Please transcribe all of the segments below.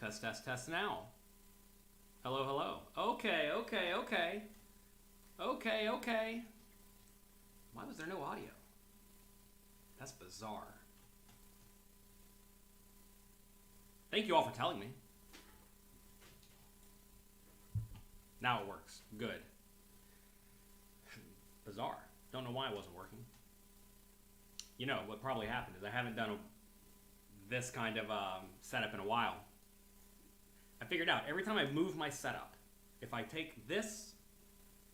Test, test, test now. Hello, hello. Okay, okay, okay. Okay, okay. Why was there no audio? That's bizarre. Thank you all for telling me. Now it works. Good. Bizarre. Don't know why it wasn't working. You know, what probably happened is I haven't done this kind of setup in a while. I figured out every time I move my setup, if I take this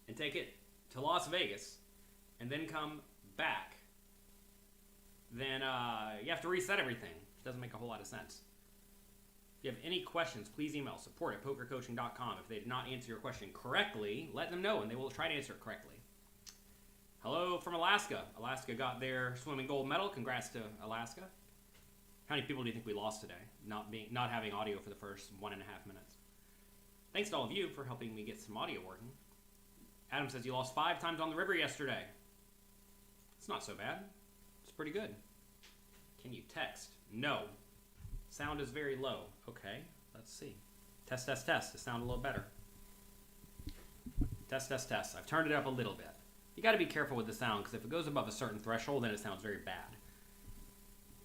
and take it to Las Vegas and then come back, then you have to reset everything. It doesn't make a whole lot of sense. If you have any questions, please email support@pokercoaching.com. If they did not answer your question correctly, let them know and they will try to answer it correctly. Hello from Alaska. Alaska got their swimming gold medal. Congrats to Alaska. How many people do you think we lost today? Not having audio for the first 1.5 minutes. Thanks to all of you for helping me get some audio working. Adam says you lost 5 times on the river yesterday. It's not so bad. It's pretty good. Can you text? No. Sound is very low. Okay, let's see. Test, test, test. To sound a little better. Test, test, test. I've turned it up a little bit. You got to be careful with the sound because if it goes above a certain threshold, then it sounds very bad.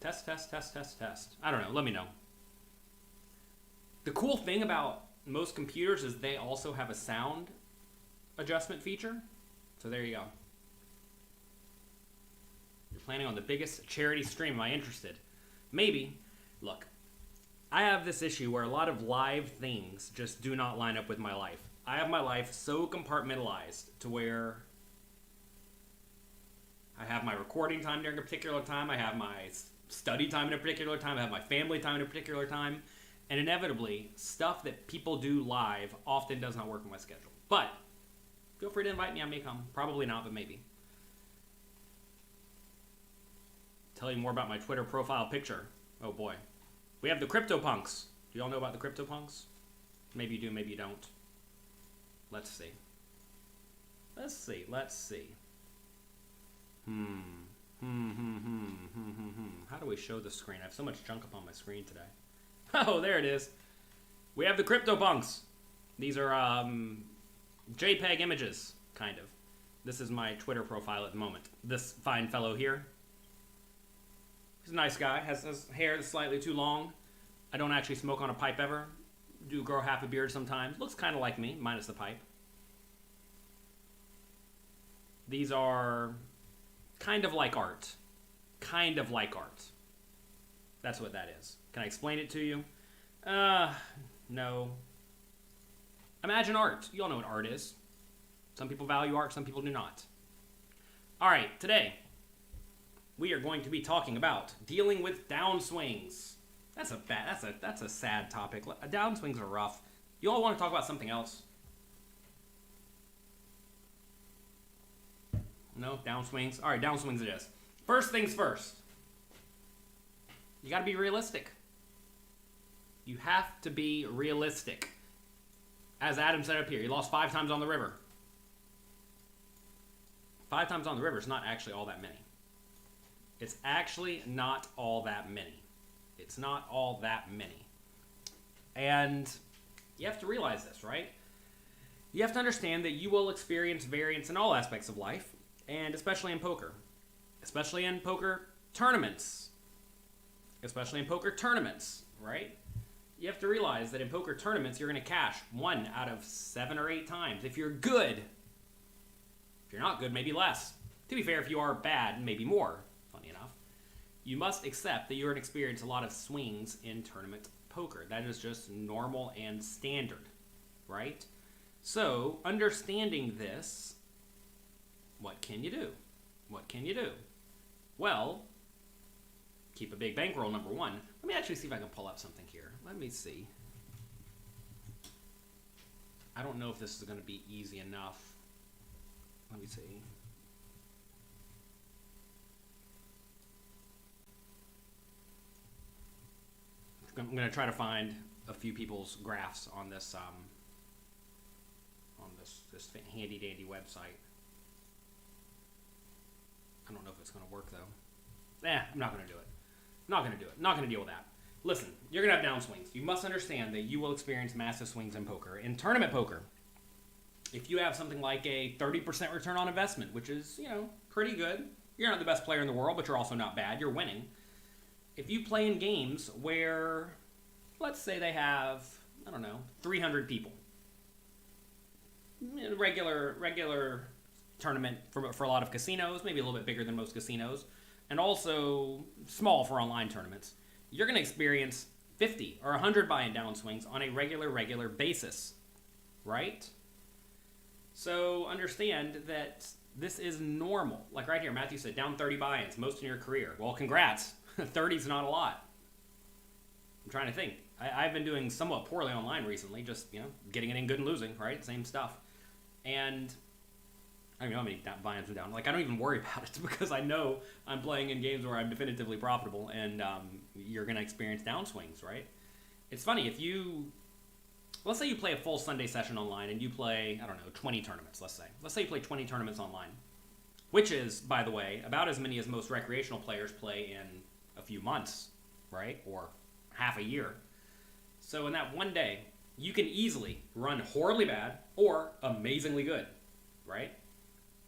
Test, test, test, test, test. I don't know. Let me know. The cool thing about most computers is they also have a sound adjustment feature. So there you go. You're planning on the biggest charity stream. Am I interested? Maybe. Look, I have this issue where a lot of live things just do not line up with my life. I have my life so compartmentalized to where I have my recording time during a particular time, I have my study time in a particular time, I have my family time in a particular time, and inevitably, stuff that people do live often does not work with my schedule. But feel free to invite me, I may come. Probably not, but maybe. Tell you more about my Twitter profile picture. Oh boy. We have the CryptoPunks. Do y'all know about the CryptoPunks? Maybe you do, maybe you don't. Let's see. Let's see, let's see. How do we show the screen? I have so much junk up on my screen today. Oh, there it is. We have the CryptoPunks. These are JPEG images, kind of. This is my Twitter profile at the moment. This fine fellow here. He's a nice guy. Has his hair that's slightly too long. I don't actually smoke on a pipe ever. Do grow half a beard sometimes. Looks kind of like me, minus the pipe. These are kind of like art. Kind of like art. That's what that is. Can I explain it to you? No. Imagine art. You all know what art is. Some people value art, some people do not. Alright, today we are going to be talking about dealing with downswings. That's a sad topic. Downswings are rough. You all want to talk about something else? No, downswings. All right, downswings it is. First things first. You got to be realistic. You have to be realistic. As Adam said up here, he lost 5 times on the river. 5 times on the river is not actually all that many. It's actually not all that many. It's not all that many. And you have to realize this, right? You have to understand that you will experience variance in all aspects of life, and especially in poker. Especially in poker tournaments. Especially in poker tournaments, right? You have to realize that in poker tournaments, you're going to cash 1 out of 7 or 8 times. If you're good. If you're not good, maybe less. To be fair, if you are bad, maybe more, funny enough. You must accept that you're going to experience a lot of swings in tournament poker. That is just normal and standard, right? So, understanding this, what can you do? What can you do? Well, keep a big bankroll, number one. Let me actually see if I can pull up something here. Let me see. I don't know if this is going to be easy enough. Let me see. I'm going to try to find a few people's graphs on this this handy dandy website. I don't know if it's going to work though. I'm not going to do it. Not going to do it. Not going to deal with that. Listen, you're going to have downswings. You must understand that you will experience massive swings in poker. In tournament poker, if you have something like a 30% return on investment, which is, pretty good. You're not the best player in the world, but you're also not bad. You're winning. If you play in games where, let's say they have, 300 people. Regular tournament for a lot of casinos, maybe a little bit bigger than most casinos, and also small for online tournaments. You're going to experience 50 or 100 buy-in downswings on a regular basis, right? So understand that this is normal. Like right here, Matthew said, down 30 buy-ins, most in your career. Well, congrats. 30 is not a lot. I'm trying to think. I've been doing somewhat poorly online recently, just, getting it in good and losing, right? Same stuff. And I don't know how many buy-ins are down. Like, I don't even worry about it because I know I'm playing in games where I'm definitively profitable, and you're going to experience downswings, right? It's funny, let's say you play a full Sunday session online and you play, 20 tournaments, let's say. Let's say you play 20 tournaments online, which is, by the way, about as many as most recreational players play in a few months, right? Or half a year. So in that one day, you can easily run horribly bad or amazingly good, right?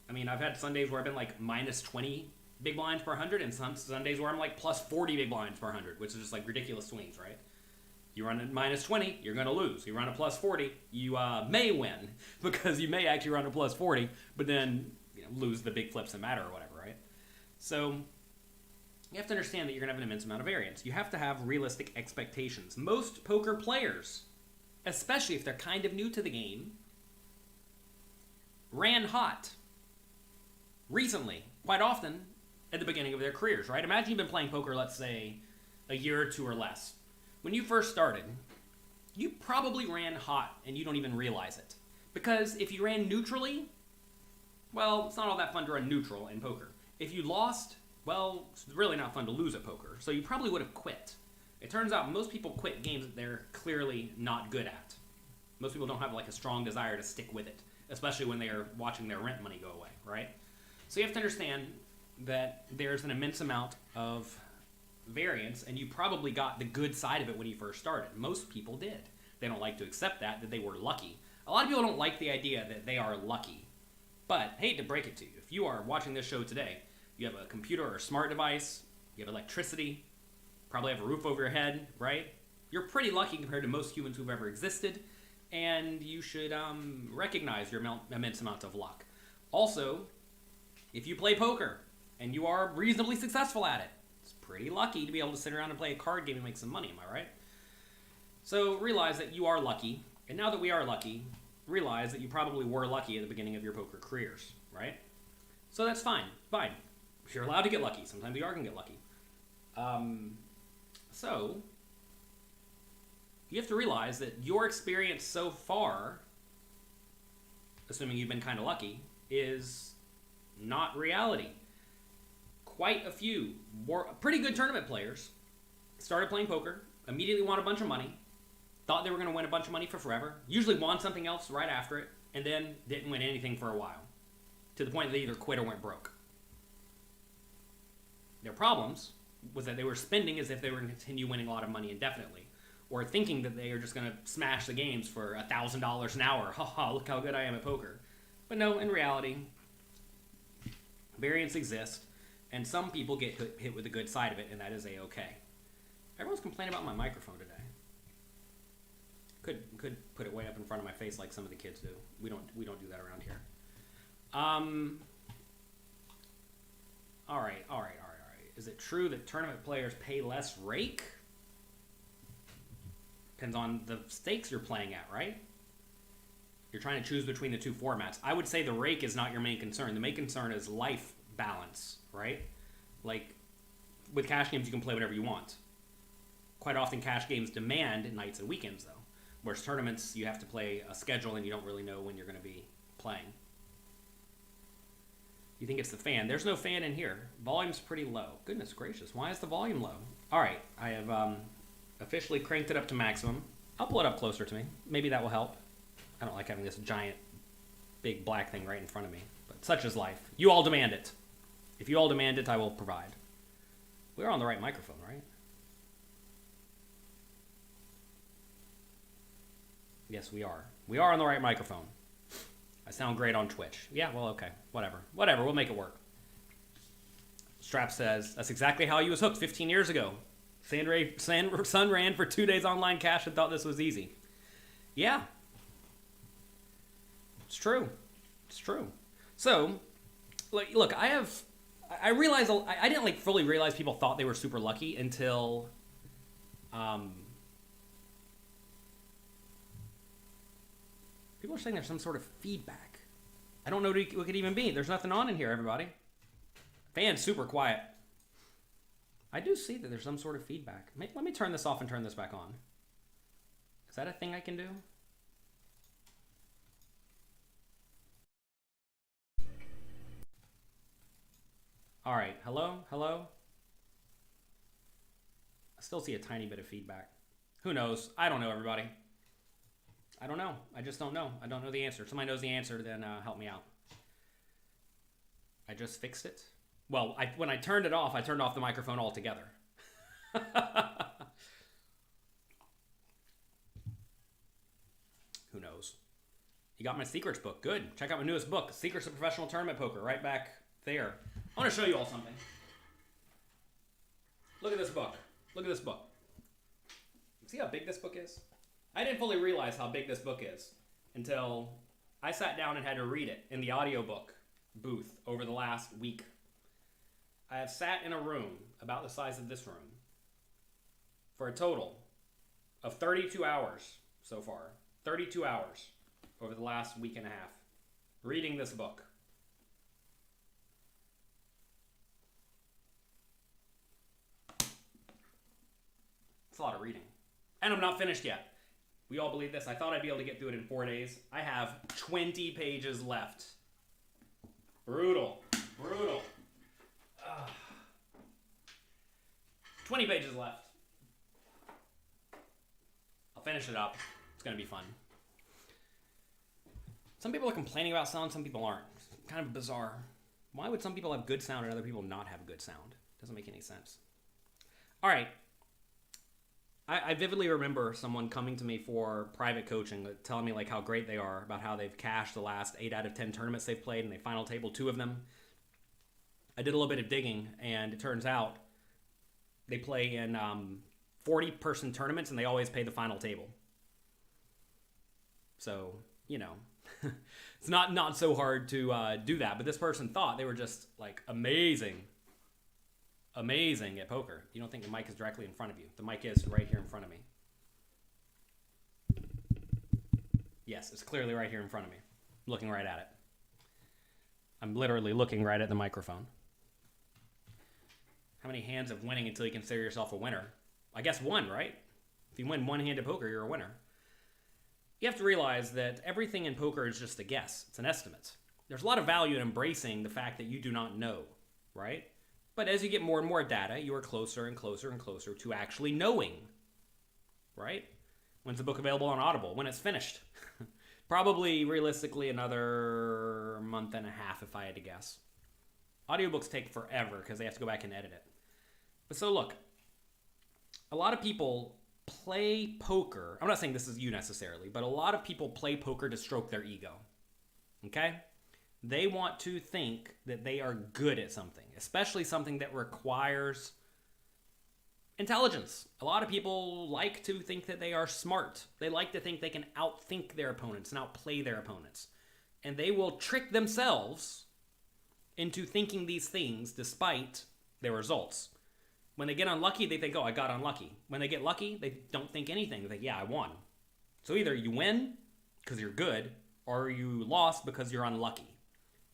I mean, I've had Sundays where I've been like minus 20 big blinds per 100, and some Sundays where I'm like plus 40 big blinds per 100, which is just like ridiculous swings, right? You run at minus 20, you're going to lose. You run a plus 40, you may win because you may actually run a plus 40, but then lose the big flips that matter or whatever, right? So you have to understand that you're going to have an immense amount of variance. You have to have realistic expectations. Most poker players, especially if they're kind of new to the game, ran hot recently, quite often at the beginning of their careers, right? Imagine you've been playing poker, let's say, a year or two or less. When you first started, you probably ran hot and you don't even realize it. Because if you ran neutrally, well, it's not all that fun to run neutral in poker. If you lost, well, it's really not fun to lose at poker. So you probably would have quit. It turns out most people quit games that they're clearly not good at. Most people don't have like a strong desire to stick with it, especially when they are watching their rent money go away, right? So you have to understand that there's an immense amount of variance, and you probably got the good side of it when you first started. Most people did. They don't like to accept that they were lucky. A lot of people don't like the idea that they are lucky. But, hate to break it to you, if you are watching this show today, you have a computer or a smart device, you have electricity, probably have a roof over your head, right? You're pretty lucky compared to most humans who've ever existed, and you should recognize your immense amount of luck. Also, if you play poker and you are reasonably successful at it, it's pretty lucky to be able to sit around and play a card game and make some money, am I right? So realize that you are lucky, and now that we are lucky, realize that you probably were lucky at the beginning of your poker careers, right? So that's fine. You're allowed to get lucky. Sometimes you are going to get lucky. So you have to realize that your experience so far, assuming you've been kind of lucky, is not reality. Quite a few pretty good tournament players started playing poker, immediately won a bunch of money, thought they were going to win a bunch of money for forever, usually won something else right after it, and then didn't win anything for a while, to the point that they either quit or went broke. Their problems was that they were spending as if they were going to continue winning a lot of money indefinitely, or thinking that they are just going to smash the games for $1,000 an hour. Haha, look how good I am at poker. But no, in reality, variance exists, and some people get hit with the good side of it, and that is a-okay. Everyone's complaining about my microphone today. Could put it way up in front of my face like some of the kids do. We don't do that around here. All right. Is it true that tournament players pay less rake? Depends on the stakes you're playing at, right? You're trying to choose between the two formats. I would say the rake is not your main concern. The main concern is life balance, right? Like, with cash games, you can play whatever you want. Quite often, cash games demand nights and weekends, though. Whereas tournaments, you have to play a schedule, and you don't really know when you're going to be playing. You think it's the fan. There's no fan in here. Volume's pretty low. Goodness gracious, why is the volume low? All right, I have officially cranked it up to maximum. I'll pull it up closer to me. Maybe that will help. I don't like having this giant, big black thing right in front of me. But such is life. You all demand it. If you all demand it, I will provide. We're on the right microphone, right? Yes, we are. We are on the right microphone. I sound great on Twitch. Yeah, well, okay. Whatever. Whatever. We'll make it work. Strap says, that's exactly how he was hooked 15 years ago. Son ran for 2 days online cash and thought this was easy. Yeah. It's true. It's true. So, look, I realized, I didn't like fully realize people thought they were super lucky until, people are saying there's some sort of feedback. I don't know what it could even be. There's nothing on in here, everybody. Fan's super quiet. I do see that there's some sort of feedback. Let me turn this off and turn this back on. Is that a thing I can do? All right, hello? Hello? I still see a tiny bit of feedback. Who knows? I don't know, everybody. I don't know. I just don't know. I don't know the answer. If somebody knows the answer, then help me out. I just fixed it. Well, when I turned it off, I turned off the microphone altogether. Who knows? You got my secrets book. Good. Check out my newest book, Secrets of Professional Tournament Poker, right back there. I want to show you all something. Look at this book. Look at this book. See how big this book is? I didn't fully realize how big this book is until I sat down and had to read it in the audiobook booth over the last week. I have sat in a room about the size of this room for a total of 32 hours so far. 32 hours over the last week and a half reading this book. It's a lot of reading. And I'm not finished yet. We all believe this. I thought I'd be able to get through it in 4 days. I have 20 pages left. Brutal. Brutal. 20 pages left. I'll finish it up. It's going to be fun. Some people are complaining about sound, some people aren't. It's kind of bizarre. Why would some people have good sound and other people not have good sound? Doesn't make any sense. All right. I vividly remember someone coming to me for private coaching, telling me like how great they are, about how they've cashed the last 8 out of 10 tournaments they've played, and they final tabled 2 of them. I did a little bit of digging, and it turns out they play in 40-person tournaments, and they always pay the final table. So, you know, it's not so hard to do that. But this person thought they were just like amazing at poker. You don't think the mic is directly in front of you. The mic is right here in front of me. Yes, it's clearly right here in front of me. I'm looking right at it. I'm literally looking right at the microphone. How many hands of winning until you consider yourself a winner? I guess 1, right? If you win 1 hand of poker, you're a winner. You have to realize that everything in poker is just a guess. It's an estimate. There's a lot of value in embracing the fact that you do not know, right? But as you get more and more data, you are closer and closer and closer to actually knowing, right? When's the book available on Audible? When it's finished. Probably, realistically, another month and a half if I had to guess. Audiobooks take forever because they have to go back and edit it. But so look, a lot of people play poker. I'm not saying this is you necessarily, but a lot of people play poker to stroke their ego, okay? They want to think that they are good at something, especially something that requires intelligence. A lot of people like to think that they are smart. They like to think they can outthink their opponents and outplay their opponents. And they will trick themselves into thinking these things despite their results. When they get unlucky, they think, oh, I got unlucky. When they get lucky, they don't think anything. They think, yeah, I won. So either you win because you're good, or you lost because you're unlucky.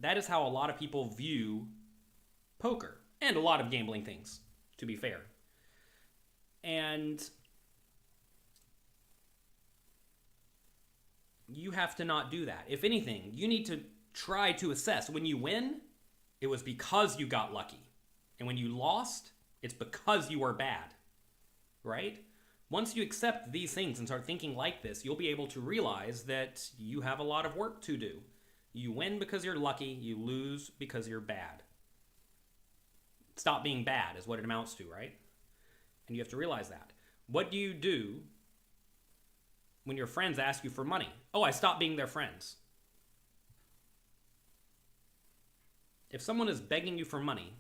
That is how a lot of people view poker and a lot of gambling things, to be fair. And you have to not do that. If anything, you need to try to assess when you win, it was because you got lucky. And when you lost, it's because you were bad, right? Once you accept these things and start thinking like this, you'll be able to realize that you have a lot of work to do. You win because you're lucky. You lose because you're bad. Stop being bad is what it amounts to, right? And you have to realize that. What do you do when your friends ask you for money. Oh, I stopped being their friends. If someone is begging you for money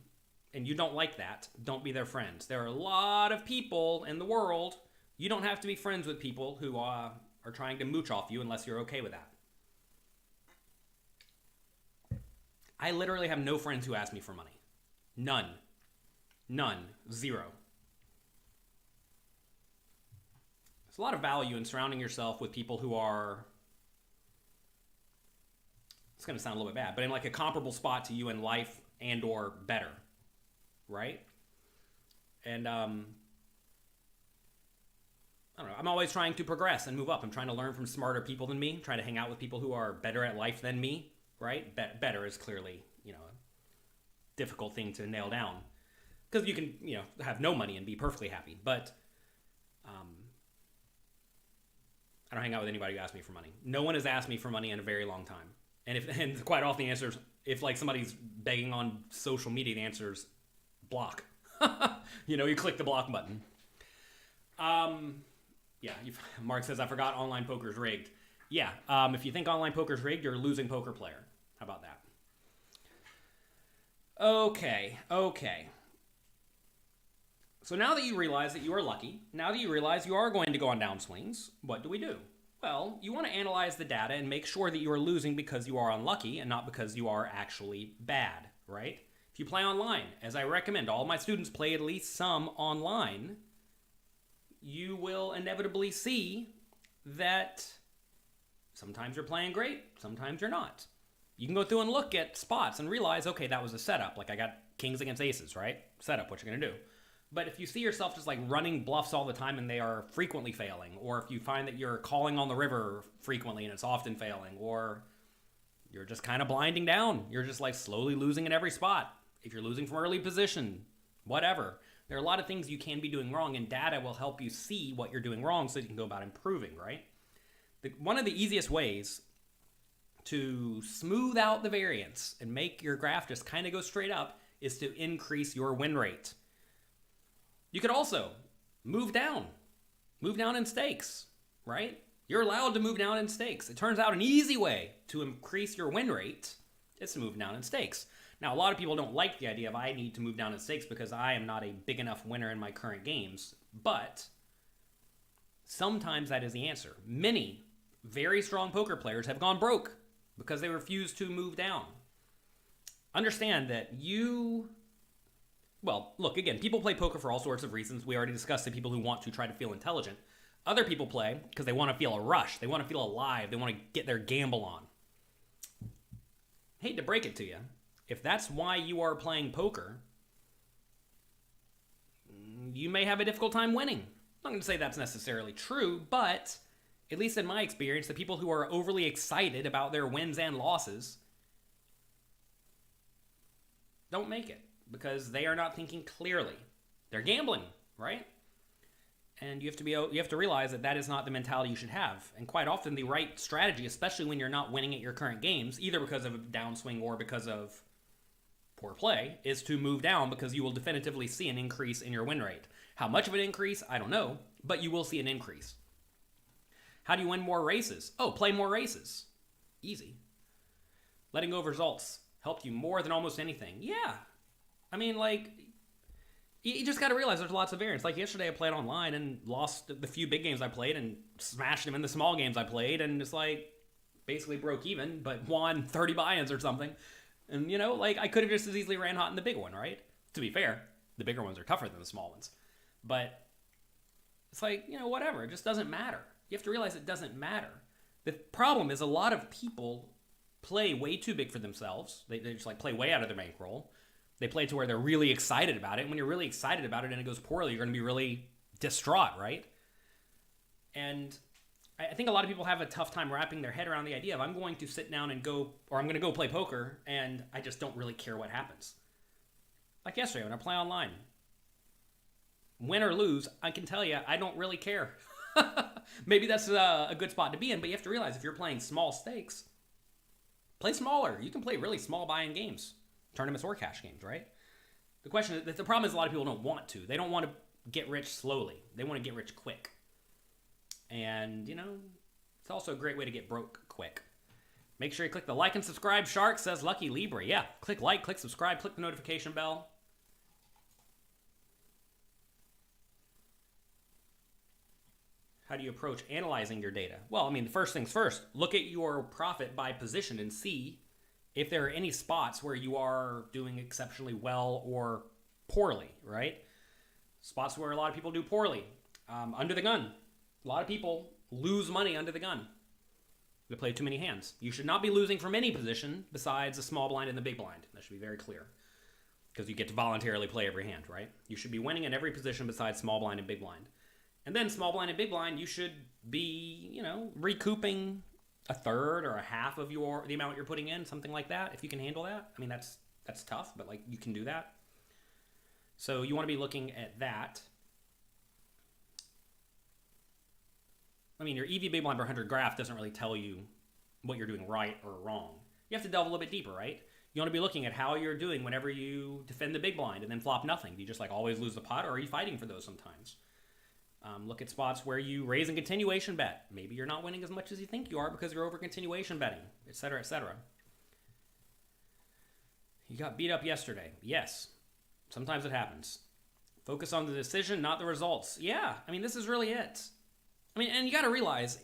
and you don't like that, don't be their friends. There are a lot of people in the world. You don't have to be friends with people who are trying to mooch off you unless you're okay with that. I literally have no friends who ask me for money. None. None. Zero. There's a lot of value in surrounding yourself with people who are, it's going to sound a little bit bad, but in like a comparable spot to you in life and or better, right? And I don't know, I'm always trying to progress and move up. I'm trying to learn from smarter people than me, try to hang out with people who are better at life than me, right? Better is clearly, a difficult thing to nail down because you can, have no money and be perfectly happy. But I don't hang out with anybody who asks me for money. No one has asked me for money in a very long time. And quite often the answer is, if like somebody's begging on social media, the answer is block. You click the block button. Yeah, Mark says, I forgot online poker's rigged. Yeah, if you think online poker's rigged, you're a losing poker player. How about that? Okay. So now that you realize that you are lucky, now that you realize you are going to go on downswings, what do? Well, you want to analyze the data and make sure that you are losing because you are unlucky and not because you are actually bad, right? If you play online, as I recommend, all my students play at least some online, you will inevitably see that sometimes you're playing great, sometimes you're not. You can go through and look at spots and realize, okay, that was a setup. Like I got kings against aces, right? Setup, what you're going to do. But if you see yourself just like running bluffs all the time and they are frequently failing, or if you find that you're calling on the river frequently and it's often failing, or you're just kind of blinding down, you're just like slowly losing in every spot. If you're losing from early position, whatever. There are a lot of things you can be doing wrong, and data will help you see what you're doing wrong so you can go about improving, right? One of the easiest ways to smooth out the variance and make your graph just kind of go straight up is to increase your win rate. You could also move down in stakes, right? You're allowed to move down in stakes. It turns out an easy way to increase your win rate is to move down in stakes. Now, a lot of people don't like the idea of I need to move down in stakes because I am not a big enough winner in my current games, but sometimes that is the answer. Many very strong poker players have gone broke because they refuse to move down. Understand that well, look, again, people play poker for all sorts of reasons. We already discussed the people who want to try to feel intelligent. Other people play because they want to feel a rush. They want to feel alive. They want to get their gamble on. Hate to break it to you. If that's why you are playing poker, you may have a difficult time winning. I'm not going to say that's necessarily true, but at least in my experience, the people who are overly excited about their wins and losses don't make it because they are not thinking clearly. They're gambling, right? And you have to realize that is not the mentality you should have. And quite often the right strategy, especially when you're not winning at your current games, either because of a downswing or because of poor play, is to move down because you will definitively see an increase in your win rate. How much of an increase? I don't know, but you will see an increase. How do you win more races? Oh, play more races. Easy. Letting go of results helped you more than almost anything. Yeah. I mean, like, you just got to realize there's lots of variance. Like yesterday I played online and lost the few big games I played and smashed them in the small games I played, and it's like basically broke even, but won 30 buy-ins or something. And, I could have just as easily ran hot in the big one, right? To be fair, the bigger ones are tougher than the small ones. But it's like, whatever. It just doesn't matter. You have to realize it doesn't matter. The problem is a lot of people play way too big for themselves. They just play way out of their bankroll. They play to where they're really excited about it. And when you're really excited about it and it goes poorly, you're going to be really distraught, right? And I think a lot of people have a tough time wrapping their head around the idea of I'm going to sit down and I'm going to go play poker and I just don't really care what happens. Like yesterday when I play online. Win or lose, I can tell you, I don't really care. Maybe that's a good spot to be in, but you have to realize if you're playing small stakes, play smaller. You can play really small buy-in games, tournaments or cash games, right? The problem is a lot of people don't want to. They don't want to get rich slowly. They want to get rich quick. And, It's also a great way to get broke quick. Make sure you click the like and subscribe. Shark says Lucky Libra. Yeah, click like, click subscribe, click the notification bell. How do you approach analyzing your data? Well, I mean, the first things first, look at your profit by position and see if there are any spots where you are doing exceptionally well or poorly, right? Spots where a lot of people do poorly. Under the gun. A lot of people lose money under the gun. They play too many hands. You should not be losing from any position besides the small blind and the big blind. That should be very clear. Because you get to voluntarily play every hand, right? You should be winning in every position besides small blind and big blind. And then small blind and big blind, you should be, you know, recouping a third or a half of the amount you're putting in, something like that, if you can handle that. I mean, that's tough, but like you can do that. So you want to be looking at that. I mean, your EV big blind per 100 graph doesn't really tell you what you're doing right or wrong. You have to delve a little bit deeper, right? You want to be looking at how you're doing whenever you defend the big blind and then flop nothing. Do you just like always lose the pot, or are you fighting for those sometimes? Look at spots where you raise and continuation bet. Maybe you're not winning as much as you think you are because you're over continuation betting, etc., etc. You got beat up yesterday. Yes. Sometimes it happens. Focus on the decision, not the results. Yeah, I mean, this is really it. I mean, and you got to realize,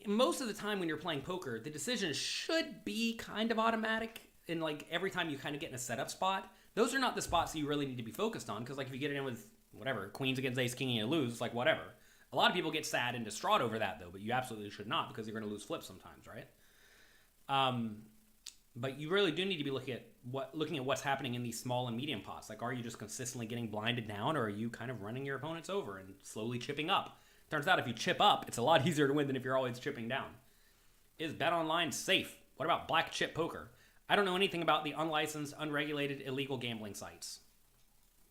most of the time when you're playing poker, the decision should be kind of automatic. And like every time you kind of get in a setup spot, those are not the spots that you really need to be focused on. Because like if you get it in with whatever, queens against ace king and you lose, it's like whatever. A lot of people get sad and distraught over that though, but you absolutely should not, because you're going to lose flips sometimes, right? But you really do need to be looking at what's happening in these small and medium pots. Like, are you just consistently getting blinded down, or are you kind of running your opponents over and slowly chipping up? Turns out if you chip up, it's a lot easier to win than if you're always chipping down. Is bet online safe? What about black chip poker? I don't know anything about the unlicensed, unregulated, illegal gambling sites.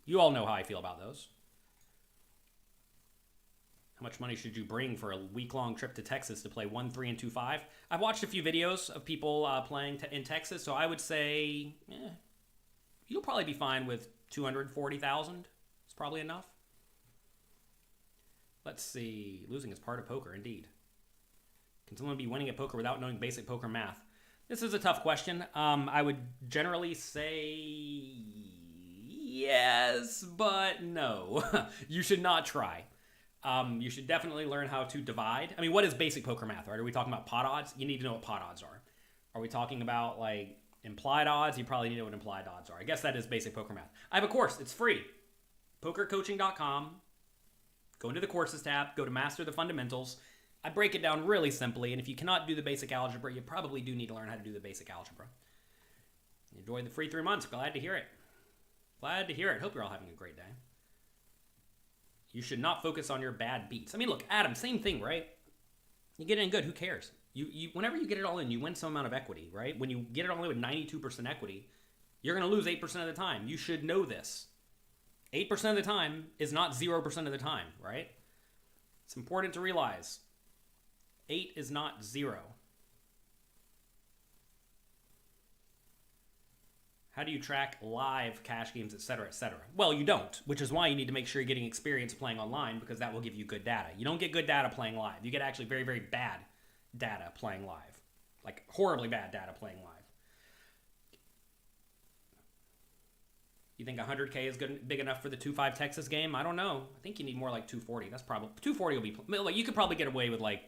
You all know how I feel about those. How much money should you bring for a week-long trip to Texas to play 1, 3, and 2, 5? I've watched a few videos of people playing in Texas, so I would say you'll probably be fine with 240,000. It's probably enough. Let's see. Losing is part of poker, indeed. Can someone be winning at poker without knowing basic poker math? This is a tough question. I would generally say yes, but no. You should not try. You should definitely learn how to divide. I mean, what is basic poker math, right? Are we talking about pot odds? You need to know what pot odds are. Are we talking about like implied odds? You probably need to know what implied odds are. I guess that is basic poker math. I have a course. It's free. Pokercoaching.com. Go into the courses tab. Go to Master the Fundamentals. I break it down really simply, and if you cannot do the basic algebra, you probably do need to learn how to do the basic algebra. Enjoy the free 3 months. Glad to hear it. Glad to hear it. Hope you're all having a great day. You should not focus on your bad beats. I mean, look, Adam, same thing, right? You get in good, who cares? Whenever you get it all in, you win some amount of equity, right? When you get it all in with 92% equity, you're going to lose 8% of the time. You should know this. 8% of the time is not 0% of the time, right? It's important to realize 8 is not 0. How do you track live cash games, etc., etc.? Well, you don't, which is why you need to make sure you're getting experience playing online, because that will give you good data. You don't get good data playing live. You get actually very, very bad data playing live. Like horribly bad data playing live. You think 100K is big enough for the 2-5 Texas game? I don't know. I think you need more like 240. That's probably 240 will be like, you could probably get away with like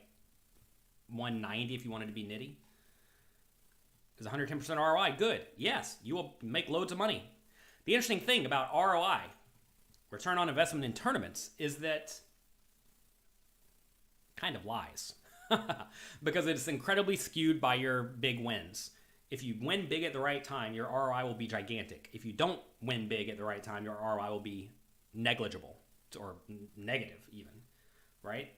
190 if you wanted to be nitty. Is 110% ROI good? Yes, you will make loads of money. The interesting thing about ROI, return on investment in tournaments, is that kind of lies. Because it's incredibly skewed by your big wins. If you win big at the right time, your ROI will be gigantic. If you don't win big at the right time, your ROI will be negligible or negative even, right?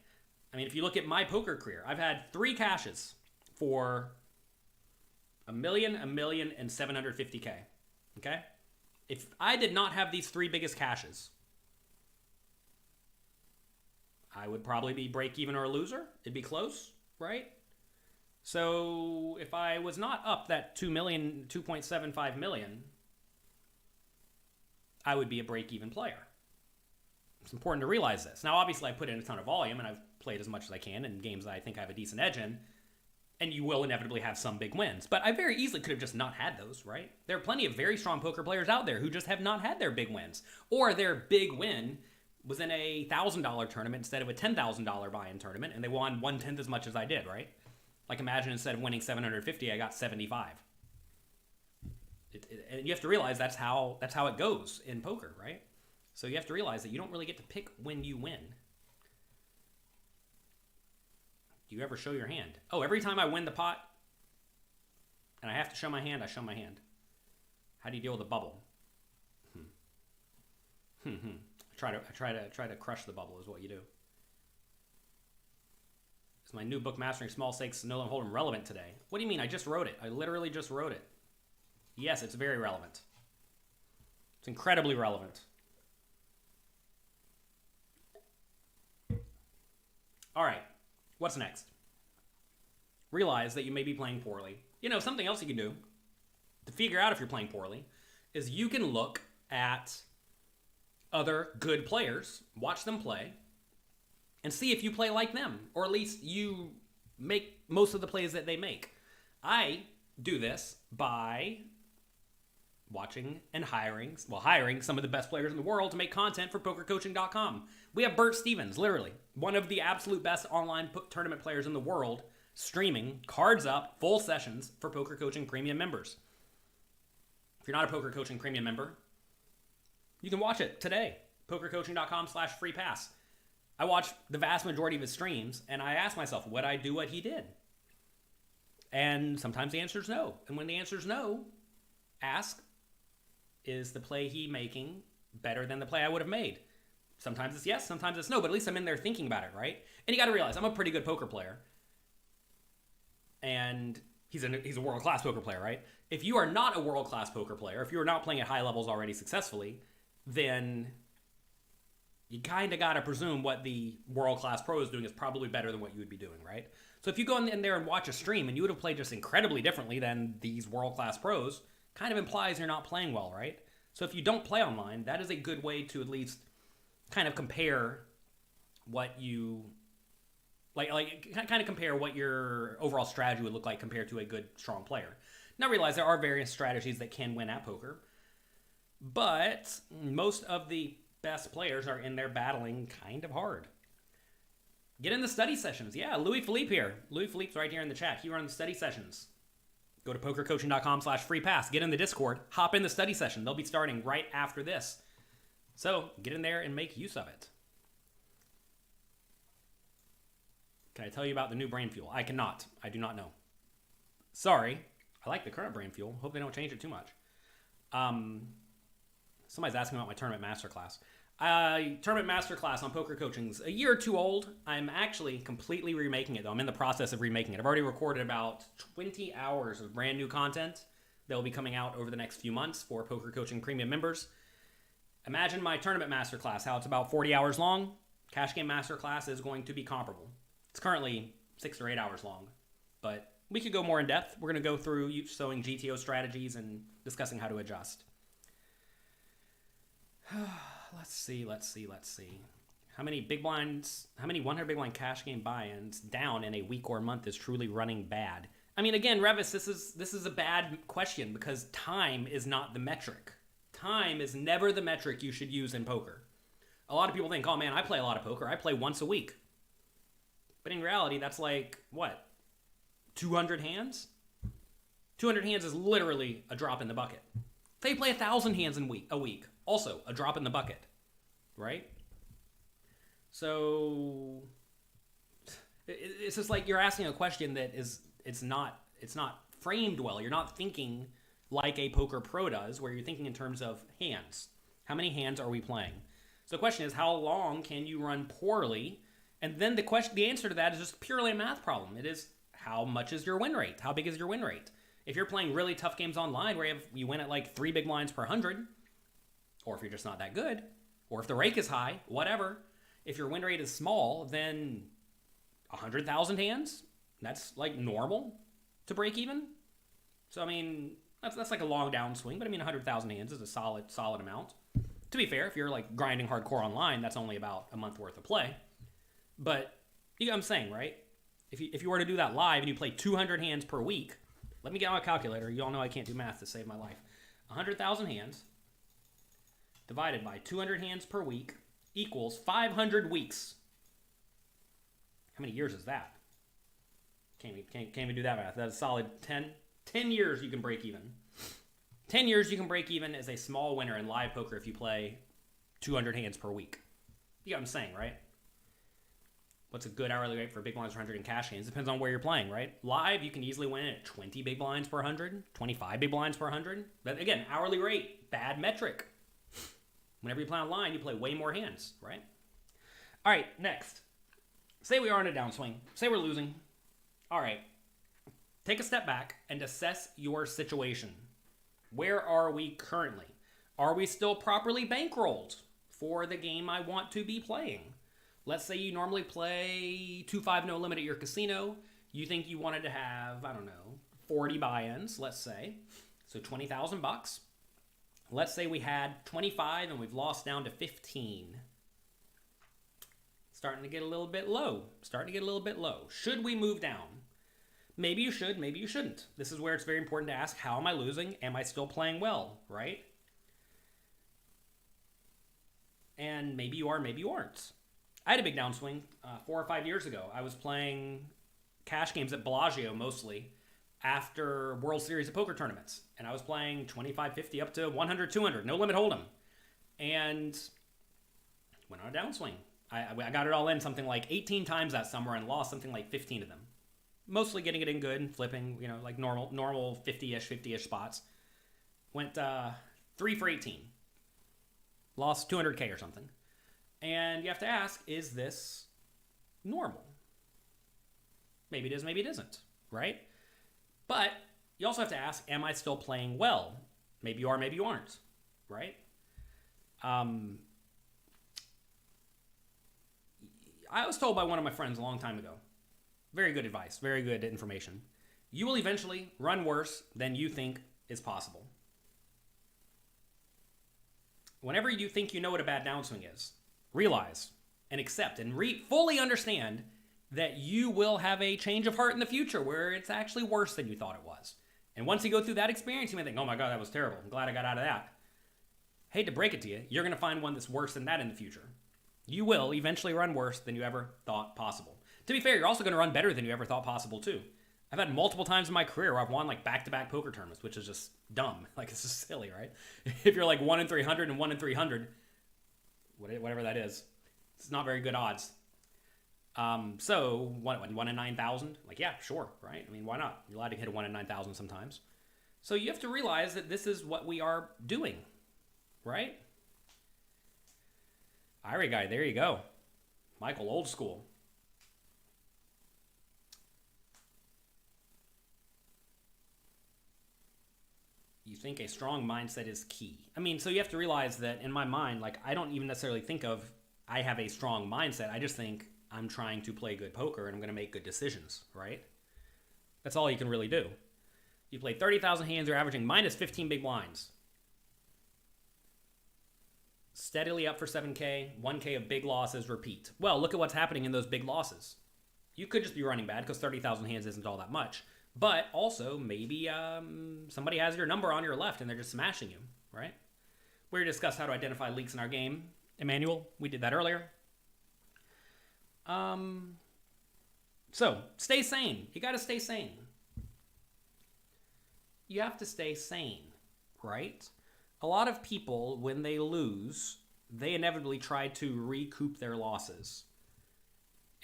I mean, if you look at my poker career, I've had 3 cashes for $1 million, $1 million, and $750K. Okay? If I did not have these 3 biggest cashes, I would probably be break even or a loser. It'd be close, right? So if I was not up that 2 million, 2.75 million, I would be a break even player. It's important to realize this. Now, obviously, I put in a ton of volume, and I've played as much as I can in games that I think I have a decent edge in, and you will inevitably have some big wins. But I very easily could have just not had those, right? There are plenty of very strong poker players out there who just have not had their big wins. Or their big win was in a $1,000 tournament instead of a $10,000 buy-in tournament, and they won 1/10 as much as I did, right? Like, imagine instead of winning 750, I got 75. And you have to realize that's how it goes in poker, right? So you have to realize that you don't really get to pick when you win. Do you ever show your hand? Oh, every time I win the pot and I have to show my hand, I show my hand. How do you deal with a bubble? I try to crush the bubble is what you do. Is my new book, Mastering Small Stakes No Longer Hold'em, relevant today? What do you mean? I just wrote it. I literally just wrote it. Yes, it's very relevant. It's incredibly relevant. All right, what's next? Realize that you may be playing poorly. You know, something else you can do to figure out if you're playing poorly is you can look at other good players, watch them play, and see if you play like them, or at least you make most of the plays that they make. I do this by watching and hiring some of the best players in the world to make content for pokercoaching.com. We have Bert Stevens, literally one of the absolute best online tournament players in the world, streaming cards up, full sessions for Poker Coaching Premium members. If you're not a Poker Coaching Premium member, you can watch it today. pokercoaching.com/free pass. I watch the vast majority of his streams, and I ask myself, would I do what he did? And sometimes the answer is no. And when the answer is no, ask, is the play he making better than the play I would have made? Sometimes it's yes, sometimes it's no, but at least I'm in there thinking about it, right? And you got to realize, I'm a pretty good poker player. And he's a world-class poker player, right? If you are not a world-class poker player, if you are not playing at high levels already successfully, then you kind of got to presume what the world-class pro is doing is probably better than what you would be doing, right? So if you go in there and watch a stream and you would have played just incredibly differently than these world-class pros, kind of implies you're not playing well, right? So if you don't play online, that is a good way to at least kind of compare what you kind of compare what your overall strategy would look like compared to a good, strong player. Now realize there are various strategies that can win at poker, but most of the best players are in there battling kind of hard. Get in the study sessions. Yeah, Louis Philippe here. Louis Philippe's right here in the chat. He runs the study sessions. Go to pokercoaching.com/free pass. Get in the Discord. Hop in the study session. They'll be starting right after this. So get in there and make use of it. Can I tell you about the new Brain Fuel? I cannot. I do not know. Sorry. I like the current Brain Fuel. Hope they don't change it too much. Somebody's asking about my Tournament Masterclass. Tournament Masterclass on Poker Coaching's a year or two old. I'm actually completely remaking it, though. I'm in the process of remaking it. I've already recorded about 20 hours of brand new content that will be coming out over the next few months for Poker Coaching Premium members. Imagine my Tournament Masterclass, how it's about 40 hours long. Cash Game Masterclass is going to be comparable. It's currently 6 or 8 hours long, but we could go more in depth. We're going to go through showing GTO strategies and discussing how to adjust. Let's see. How many 100 big blind cash game buy-ins down in a week or month is truly running bad? I mean, again, Revis, this is a bad question because time is not the metric. Time is never the metric you should use in poker. A lot of people think, oh man, I play a lot of poker. I play once a week. But in reality, that's like, what? 200 hands? 200 hands is literally a drop in the bucket. They play 1,000 hands a week. Also, a drop in the bucket. Right? So it's just like you're asking a question that it's not framed well. You're not thinking like a poker pro does, where you're thinking in terms of hands. How many hands are we playing? So the question is, how long can you run poorly? And then the answer to that is just purely a math problem. It is, how much is your win rate? How big is your win rate? If you're playing really tough games online where you win at like 3 big blinds per 100, or if you're just not that good, or if the rake is high, whatever. If your win rate is small, then 100,000 hands, that's like normal to break even. So I mean, that's like a long downswing, but I mean 100,000 hands is a solid amount. To be fair, if you're like grinding hardcore online, that's only about a month worth of play. But you know what I'm saying, right? If you were to do that live and you play 200 hands per week, let me get on a calculator. You all know I can't do math to save my life. 100,000 hands divided by 200 hands per week equals 500 weeks. How many years is that? Can't even do that math. That's a solid 10 years you can break even. 10 years you can break even as a small winner in live poker if you play 200 hands per week. You know what I'm saying, right? What's a good hourly rate for big blinds per 100 in cash games? Depends on where you're playing, right? Live, you can easily win at 20 big blinds per 100, 25 big blinds per 100. But again, hourly rate, bad metric. Whenever you play online, you play way more hands, right? All right, next. Say we are in a downswing. Say we're losing. All right. Take a step back and assess your situation. Where are we currently? Are we still properly bankrolled for the game I want to be playing? Let's say you normally play 2-5 no limit at your casino. You think you wanted to have, I don't know, 40 buy-ins, let's say. So 20,000 bucks. Let's say we had 25 and we've lost down to 15. Starting to get a little bit low. Should we move down? Maybe you should, maybe you shouldn't. This is where it's very important to ask, how am I losing? Am I still playing well, right? And maybe you are, maybe you aren't. I had a big downswing 4 or 5 years ago. I was playing cash games at Bellagio mostly after World Series of Poker tournaments. And I was playing 25, 50 up to 100, 200, no limit hold'em. And went on a downswing. I got it all in something like 18 times that summer and lost something like 15 of them. Mostly getting it in good and flipping, you know, like normal 50-ish spots. Went 3 for 18. Lost 200K or something. And you have to ask, is this normal? Maybe it is, maybe it isn't, right? But you also have to ask, am I still playing well? Maybe you are, maybe you aren't, right? I was told by one of my friends a long time ago, very good advice, very good information. You will eventually run worse than you think is possible. Whenever you think you know what a bad downswing is, realize and accept and fully understand that you will have a change of heart in the future where it's actually worse than you thought it was. And once you go through that experience, you may think, oh my God, that was terrible. I'm glad I got out of that. Hate to break it to you, you're going to find one that's worse than that in the future. You will eventually run worse than you ever thought possible. To be fair, you're also going to run better than you ever thought possible too. I've had multiple times in my career where I've won like back-to-back poker tournaments, which is just dumb. Like, it's just silly, right? If you're like 1 in 300 and 1 in 300, whatever that is, it's not very good odds. So 1 in 9,000, like, yeah, sure, right? I mean, why not? You're allowed to hit a 1 in 9,000 sometimes. So you have to realize that this is what we are doing, right? Irie guy, there you go. Michael, old school. You think a strong mindset is key. I mean, so you have to realize that in my mind, like, I don't even necessarily think of I have a strong mindset. I just think I'm trying to play good poker and I'm going to make good decisions, right? That's all you can really do. You play 30,000 hands, you're averaging minus 15 big blinds. Steadily up for 7K, 1K of big losses, repeat. Well, look at what's happening in those big losses. You could just be running bad because 30,000 hands isn't all that much. But also, maybe somebody has your number on your left and they're just smashing you, right? We discussed how to identify leaks in our game. Emmanuel, we did that earlier. So, stay sane. You got to stay sane. You have to stay sane, right? A lot of people, when they lose, they inevitably try to recoup their losses.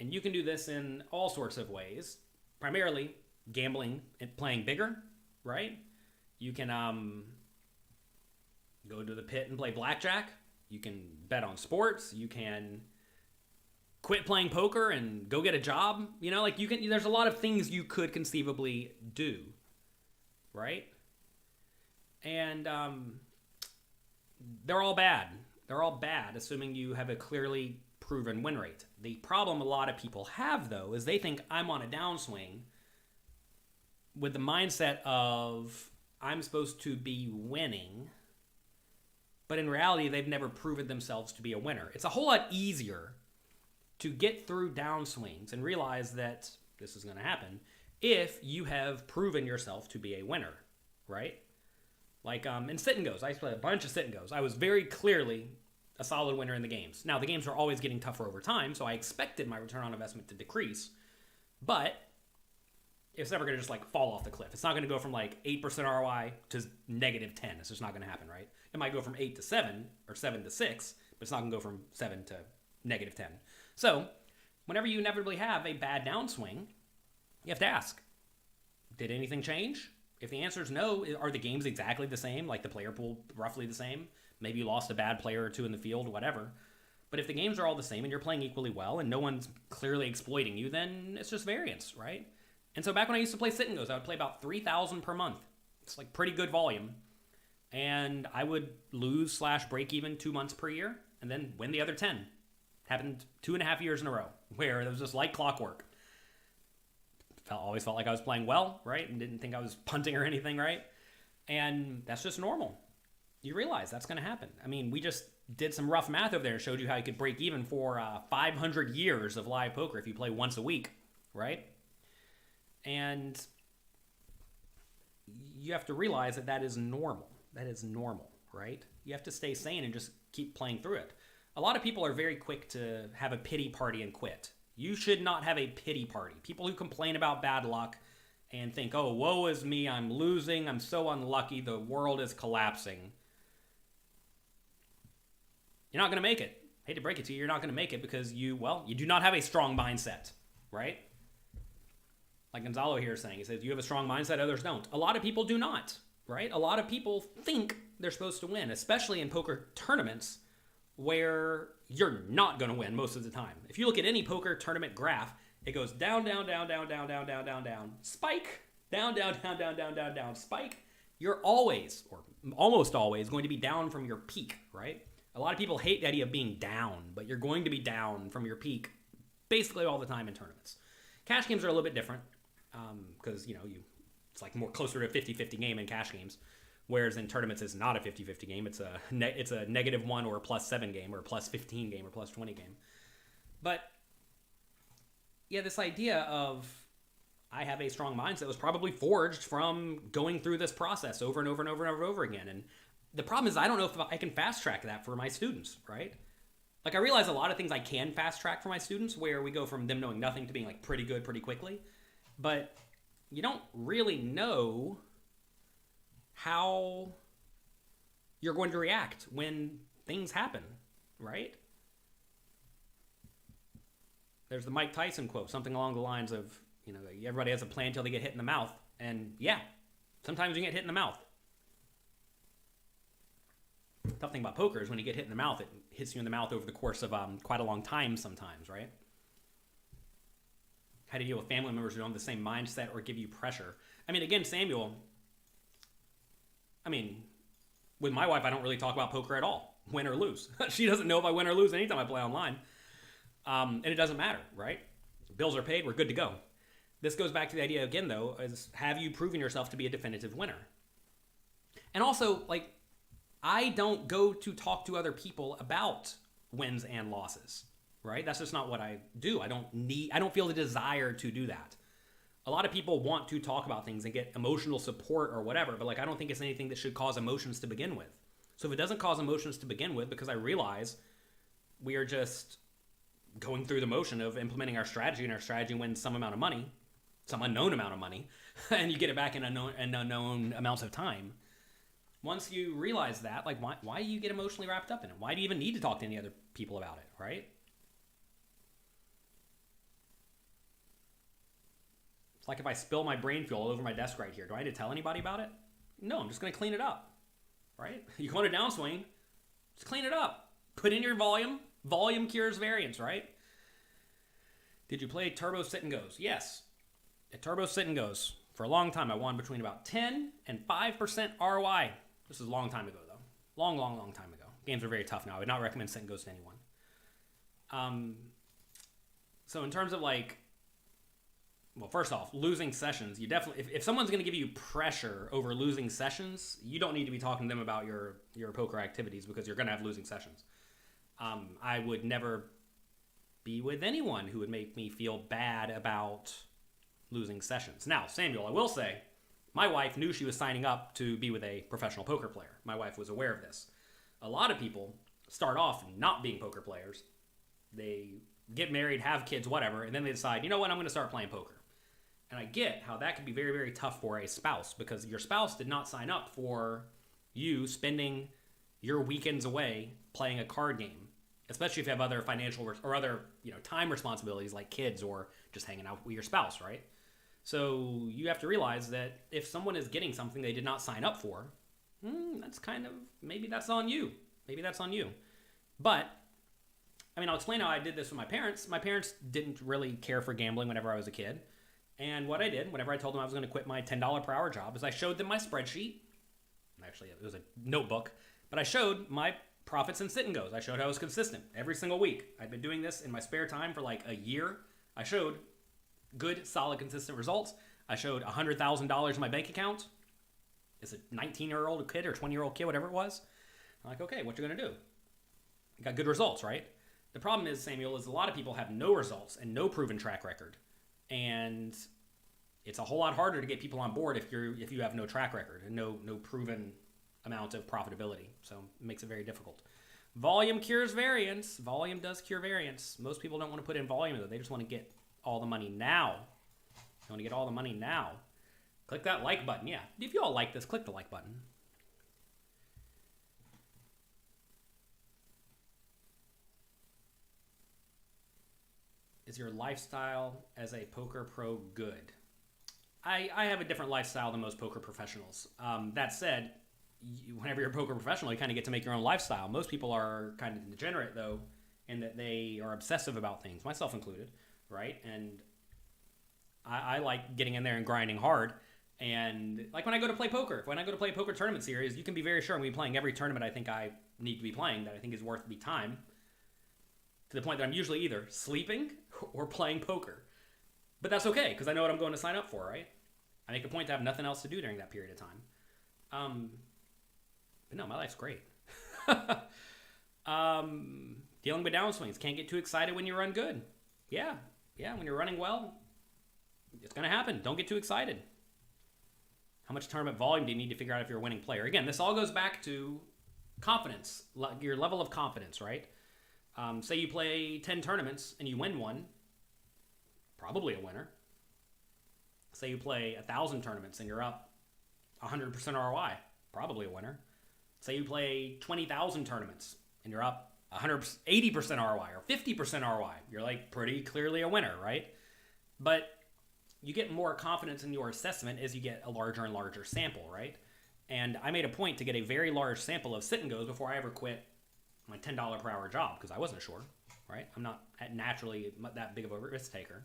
And you can do this in all sorts of ways. Primarily, gambling and playing bigger, right? You can go to the pit and play blackjack. You can bet on sports. You can quit playing poker and go get a job. You know, like, there's a lot of things you could conceivably do, right? And they're all bad. They're all bad, assuming you have a clearly proven win rate. The problem a lot of people have, though, is they think I'm on a downswing with the mindset of I'm supposed to be winning but in reality, they've never proven themselves to be a winner. It's a whole lot easier to get through downswings and realize that this is going to happen if you have proven yourself to be a winner, right? Like in sit and goes, I used to play a bunch of sit and goes. I was very clearly a solid winner in the games. Now, the games are always getting tougher over time, so I expected my return on investment to decrease, but it's never going to just like fall off the cliff. It's not going to go from like 8% ROI to negative 10. It's just not going to happen, right? It might go from 8 to 7 or 7 to 6, but it's not going to go from 7 to negative 10. So whenever you inevitably have a bad downswing, you have to ask, did anything change? If the answer is no, are the games exactly the same? Like the player pool roughly the same? Maybe you lost a bad player or two in the field, whatever. But if the games are all the same and you're playing equally well and no one's clearly exploiting you, then it's just variance, right? And so back when I used to play sit and goes, I would play about 3,000 per month. It's like pretty good volume. And I would lose / break even 2 months per year and then win the other 10. Happened 2.5 years in a row where it was just like clockwork. Always felt like I was playing well, right? And didn't think I was punting or anything, right? And that's just normal. You realize that's going to happen. I mean, we just did some rough math over there and showed you how you could break even for 500 years of live poker if you play once a week, right? And you have to realize that that is normal. That is normal, right? You have to stay sane and just keep playing through it. A lot of people are very quick to have a pity party and quit. You should not have a pity party. People who complain about bad luck and think, oh, woe is me, I'm losing, I'm so unlucky, the world is collapsing. You're not going to make it. Hate to break it to you, you're not going to make it because you do not have a strong mindset, right? Like Gonzalo here is saying, he says, you have a strong mindset, others don't. A lot of people do not, right? A lot of people think they're supposed to win, especially in poker tournaments where you're not going to win most of the time. If you look at any poker tournament graph, it goes down, down, down, down, down, down, down, down, down, spike, down, down, down, down, down, down, down, spike. You're always, or almost always, going to be down from your peak, right? A lot of people hate the idea of being down, but you're going to be down from your peak basically all the time in tournaments. Cash games are a little bit different because, it's like more closer to a 50-50 game in cash games. Whereas in tournaments, it's not a 50-50 game. It's a -1 or a +7 game or a +15 game or +20 game. But yeah, this idea of I have a strong mindset was probably forged from going through this process over and over and over and over again. And the problem is I don't know if I can fast track that for my students, right? Like I realize a lot of things I can fast track for my students where we go from them knowing nothing to being like pretty good pretty quickly. But you don't really know how you're going to react when things happen, right? There's the Mike Tyson quote, something along the lines of, everybody has a plan until they get hit in the mouth. And yeah, sometimes you get hit in the mouth. Tough thing about poker is when you get hit in the mouth, it hits you in the mouth over the course of quite a long time sometimes, right? How do you deal with family members who don't have the same mindset or give you pressure? I mean, again, Samuel, with my wife, I don't really talk about poker at all, win or lose. She doesn't know if I win or lose anytime I play online. And it doesn't matter, right? Bills are paid, we're good to go. This goes back to the idea again, though, is have you proven yourself to be a definitive winner? And also, I don't go to talk to other people about wins and losses, right? That's just not what I do. I don't feel the desire to do that. A lot of people want to talk about things and get emotional support or whatever, but I don't think it's anything that should cause emotions to begin with. So if it doesn't cause emotions to begin with, because I realize we are just going through the motion of implementing our strategy, and our strategy wins some amount of money, some unknown amount of money, and you get it back in unknown amounts of time. Once you realize that, why do you get emotionally wrapped up in it? Why do you even need to talk to any other people about it, right? It's like if I spill my brain fuel all over my desk right here, do I need to tell anybody about it? No, I'm just going to clean it up, right? You go on a downswing, just clean it up. Put in your volume. Volume cures variance, right? Did you play Turbo Sit and Goes? Yes. At Turbo Sit and Goes, for a long time, I won between about 10 and 5% ROI. This is a long time ago, though. Long, long, long time ago. Games are very tough now. I would not recommend Sit and Goes to anyone. So in terms of Well, first off, losing sessions, you definitely, if someone's going to give you pressure over losing sessions, you don't need to be talking to them about your poker activities because you're going to have losing sessions. I would never be with anyone who would make me feel bad about losing sessions. Now, Samuel, I will say, my wife knew she was signing up to be with a professional poker player. My wife was aware of this. A lot of people start off not being poker players. They get married, have kids, whatever, and then they decide, you know what, I'm going to start playing poker. And I get how that can be very, very tough for a spouse because your spouse did not sign up for you spending your weekends away playing a card game, especially if you have other financial or other, time responsibilities like kids or just hanging out with your spouse, right? So you have to realize that if someone is getting something they did not sign up for, that's maybe that's on you. Maybe that's on you. But, I'll explain how I did this with my parents. My parents didn't really care for gambling whenever I was a kid. And what I did, whenever I told them I was going to quit my $10 per hour job, is I showed them my spreadsheet. Actually, it was a notebook. But I showed my profits and sit and goes. I showed how I was consistent every single week. I'd been doing this in my spare time for like a year. I showed good, solid, consistent results. I showed $100,000 in my bank account. It's a 19-year-old kid or 20-year-old kid, whatever it was. I'm like, okay, what you going to do? You got good results, right? The problem is, Samuel, is a lot of people have no results and no proven track record. And it's a whole lot harder to get people on board if you have no track record and no proven amount of profitability. So it makes it very difficult. Volume cures variance. Volume does cure variance. Most people don't want to put in volume, though. They just want to get all the money now. They want to get all the money now. Click that like button. Yeah. If you all like this, click the like button. Is your lifestyle as a poker pro good? I have a different lifestyle than most poker professionals. That said, whenever you're a poker professional, you kind of get to make your own lifestyle. Most people are kind of degenerate, though, in that they are obsessive about things, myself included, right? And I like getting in there and grinding hard. And like when I go to play poker, when I go to play a poker tournament series, you can be very sure I'm going to be playing every tournament I think I need to be playing, that I think is worth the time, to the point that I'm usually either sleeping or playing poker. But that's okay, because I know what I'm going to sign up for, right? I make a point to have nothing else to do during that period of time. But no, my life's great. Dealing with downswings. Can't get too excited when you run good. Yeah, when you're running well, it's going to happen. Don't get too excited. How much tournament volume do you need to figure out if you're a winning player? Again, this all goes back to confidence, your level of confidence, right? Say you play 10 tournaments and you win one, probably a winner. Say you play 1,000 tournaments and you're up 100% ROI, probably a winner. Say you play 20,000 tournaments and you're up 80% ROI or 50% ROI. You're like pretty clearly a winner, right? But you get more confidence in your assessment as you get a larger and larger sample, right? And I made a point to get a very large sample of sit and goes before I ever quit my $10 per hour job because I wasn't sure, right? I'm not naturally that big of a risk taker.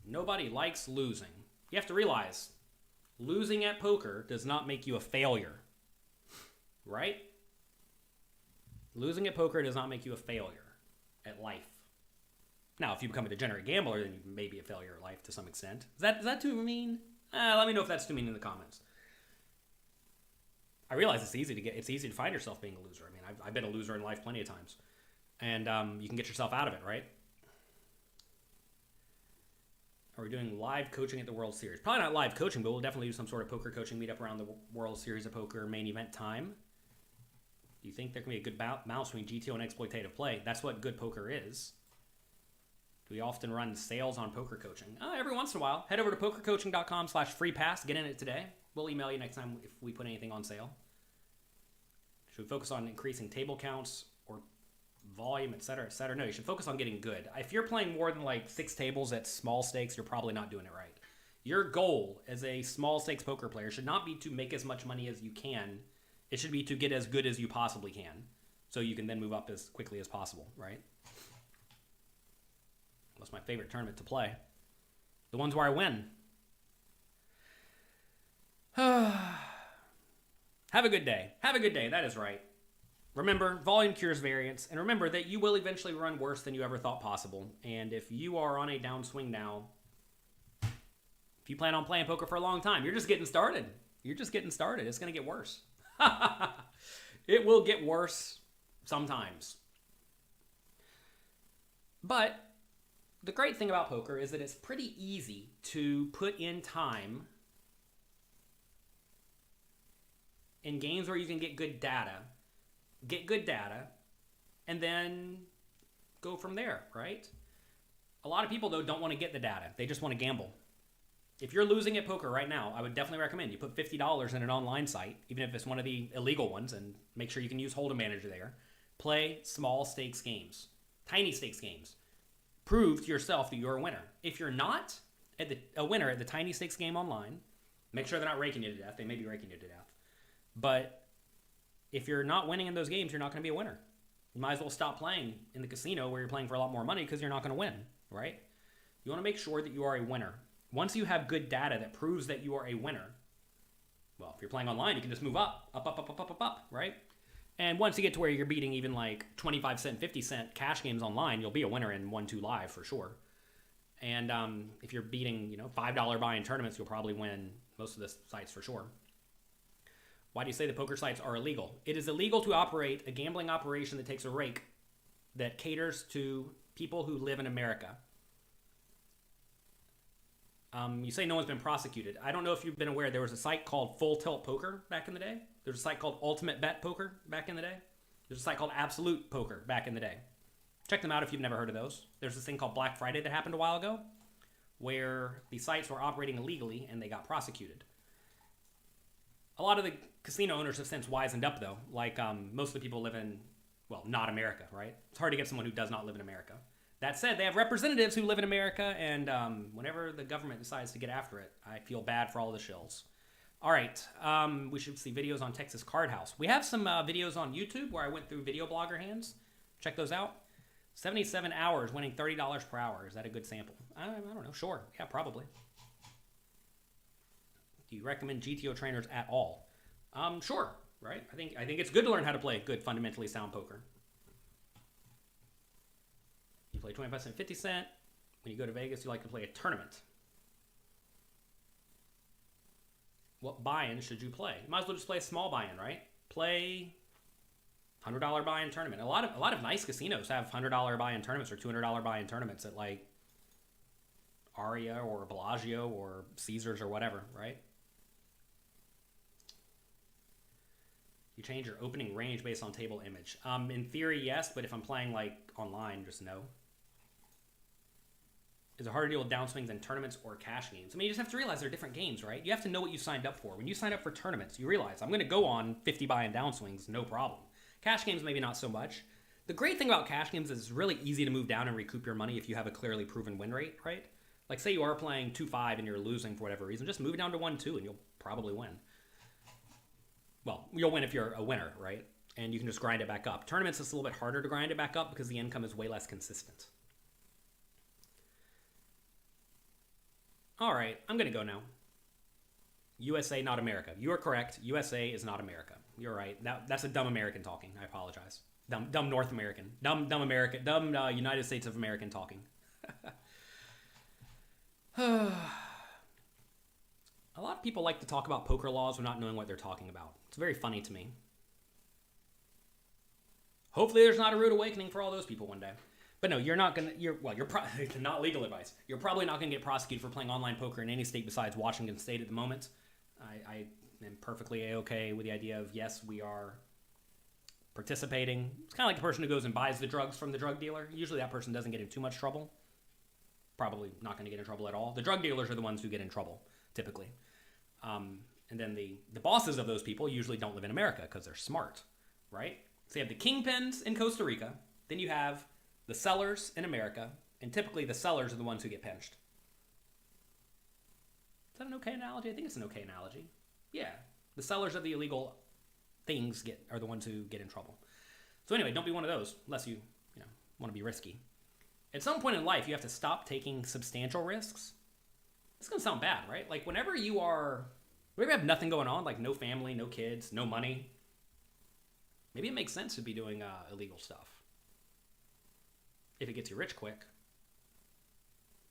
Nobody likes losing. You have to realize, losing at poker does not make you a failure, right? Losing at poker does not make you a failure at life. Now, if you become a degenerate gambler, then you may be a failure at life to some extent. Is that too mean? Let me know if that's too mean in the comments. I realize it's easy to find yourself being a loser. I mean, I've been a loser in life plenty of times. And you can get yourself out of it, right? Are we doing live coaching at the World Series? Probably not live coaching, but we'll definitely do some sort of poker coaching meetup around the World Series of Poker main event time. Do you think there can be a good balance between GTO and exploitative play? That's what good poker is. Do we often run sales on poker coaching? Every once in a while. Head over to pokercoaching.com/freepass. Get in it today. We'll email you next time if we put anything on sale. Should we focus on increasing table counts or volume, et cetera, et cetera? No, you should focus on getting good. If you're playing more than like 6 tables at small stakes, you're probably not doing it right. Your goal as a small stakes poker player should not be to make as much money as you can. It should be to get as good as you possibly can so you can then move up as quickly as possible, right? That's my favorite tournament to play. The ones where I win. Have a good day. Have a good day. That is right. Remember, volume cures variance, and remember that you will eventually run worse than you ever thought possible. And if you are on a downswing now, if you plan on playing poker for a long time, you're just getting started. You're just getting started. It's going to get worse. It will get worse sometimes. But the great thing about poker is that it's pretty easy to put in time in games where you can get good data, and then go from there, right? A lot of people, though, don't want to get the data. They just want to gamble. If you're losing at poker right now, I would definitely recommend you put $50 in an online site, even if it's one of the illegal ones, and make sure you can use Hold'em Manager there. Play small stakes games, tiny stakes games. Prove to yourself that you're a winner. If you're not a winner at the tiny stakes game online, make sure they're not raking you to death. They may be raking you to death. But if you're not winning in those games, you're not going to be a winner. You might as well stop playing in the casino where you're playing for a lot more money because you're not going to win, right? You want to make sure that you are a winner. Once you have good data that proves that you are a winner, well, if you're playing online, you can just move up, right? And once you get to where you're beating even like 25 cent, 50 cent cash games online, you'll be a winner in 1-2 live for sure. And if you're beating, $5 buy-in tournaments, you'll probably win most of the sites for sure. Why do you say the poker sites are illegal? It is illegal to operate a gambling operation that takes a rake that caters to people who live in America. You say no one's been prosecuted. I don't know if you've been aware, there was a site called Full Tilt Poker back in the day. There's a site called Ultimate Bet Poker back in the day. There's a site called Absolute Poker back in the day. Check them out if you've never heard of those. There's this thing called Black Friday that happened a while ago where the sites were operating illegally and they got prosecuted. A lot of the casino owners have since wisened up, though. Like most of the people live in, not America, right? It's hard to get someone who does not live in America. That said, they have representatives who live in America, and whenever the government decides to get after it, I feel bad for all the shills. All right, we should see videos on Texas Card House. We have some videos on YouTube where I went through video blogger hands. Check those out. 77 hours, winning $30 per hour. Is that a good sample? I don't know. Sure. Yeah, probably. Do you recommend GTO trainers at all? Sure. Right. I think it's good to learn how to play good, fundamentally sound poker. You play 25 cent, 50 cent. When you go to Vegas, you like to play a tournament. What buy-in should you play? You might as well just play a small buy-in, right? Play $100 buy-in tournament. A lot of nice casinos have $100 buy-in tournaments or $200 buy-in tournaments at like Aria or Bellagio or Caesars or whatever, right? You change your opening range based on table image. In theory, yes, but if I'm playing like online, just no. Is it harder to deal with downswings in tournaments or cash games? I mean, you just have to realize they're different games, right? You have to know what you signed up for. When you sign up for tournaments, you realize I'm going to go on 50 buy-in downswings, no problem. Cash games, maybe not so much. The great thing about cash games is it's really easy to move down and recoup your money if you have a clearly proven win rate, right? Like say you are playing 2-5 and you're losing for whatever reason, just move it down to 1-2 and you'll probably win. Well, you'll win if you're a winner, right? And you can just grind it back up. Tournaments, it's a little bit harder to grind it back up because the income is way less consistent. All right, I'm going to go now. USA, not America. You are correct. USA is not America. You're right. That's a dumb American talking. I apologize. Dumb North American. Dumb United States of American talking. A lot of people like to talk about poker laws without knowing what they're talking about. It's very funny to me. Hopefully there's not a rude awakening for all those people one day. But no, you're not going to, you're probably, not legal advice. You're probably not going to get prosecuted for playing online poker in any state besides Washington State at the moment. I am perfectly A-okay with the idea of, yes, we are participating. It's kind of like the person who goes and buys the drugs from the drug dealer. Usually that person doesn't get in too much trouble. Probably not going to get in trouble at all. The drug dealers are the ones who get in trouble, typically. And then the bosses of those people usually don't live in America because they're smart, right? So you have the kingpins in Costa Rica. Then you have the sellers in America. And typically the sellers are the ones who get pinched. Is that an okay analogy? I think it's an okay analogy. Yeah. The sellers of the illegal things are the ones who get in trouble. So anyway, don't be one of those unless you want to be risky. At some point in life, you have to stop taking substantial risks. It's going to sound bad, right? Like whenever you have nothing going on, like no family, no kids, no money, Maybe it makes sense to be doing illegal stuff. If it gets you rich quick.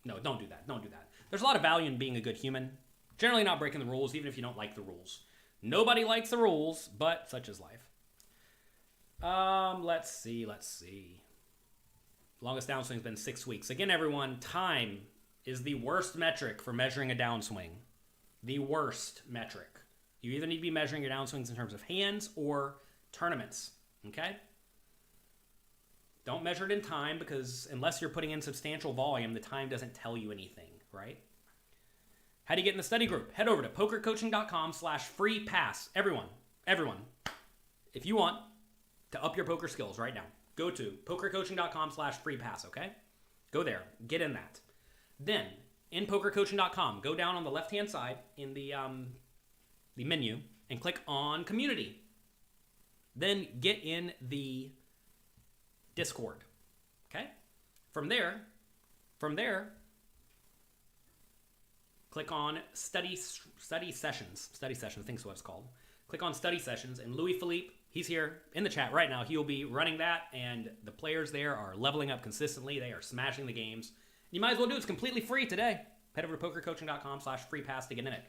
No, don't do that. Don't do that. There's a lot of value in being a good human. Generally not breaking the rules, even if you don't like the rules. Nobody likes the rules, but such is life. Let's see. Longest downswing's been 6 weeks. Again, everyone, time is the worst metric for measuring a downswing. The worst metric. You either need to be measuring your downswings in terms of hands or tournaments, okay? Don't measure it in time because unless you're putting in substantial volume, the time doesn't tell you anything, right? How do you get in the study group? Head over to pokercoaching.com/free pass. Everyone, if you want to up your poker skills right now, go to pokercoaching.com/free pass, okay? Go there, get in that. Then, in pokercoaching.com, go down on the left-hand side in the menu and click on community. Then get in the Discord, okay? From there, click on study sessions. Study sessions, I think is what it's called. Click on study sessions, and Louis Philippe, he's here in the chat right now. He will be running that, and the players there are leveling up consistently. They are smashing the games. You might as well do it. It's completely free today. Head over to pokercoaching.com/free pass to get in it.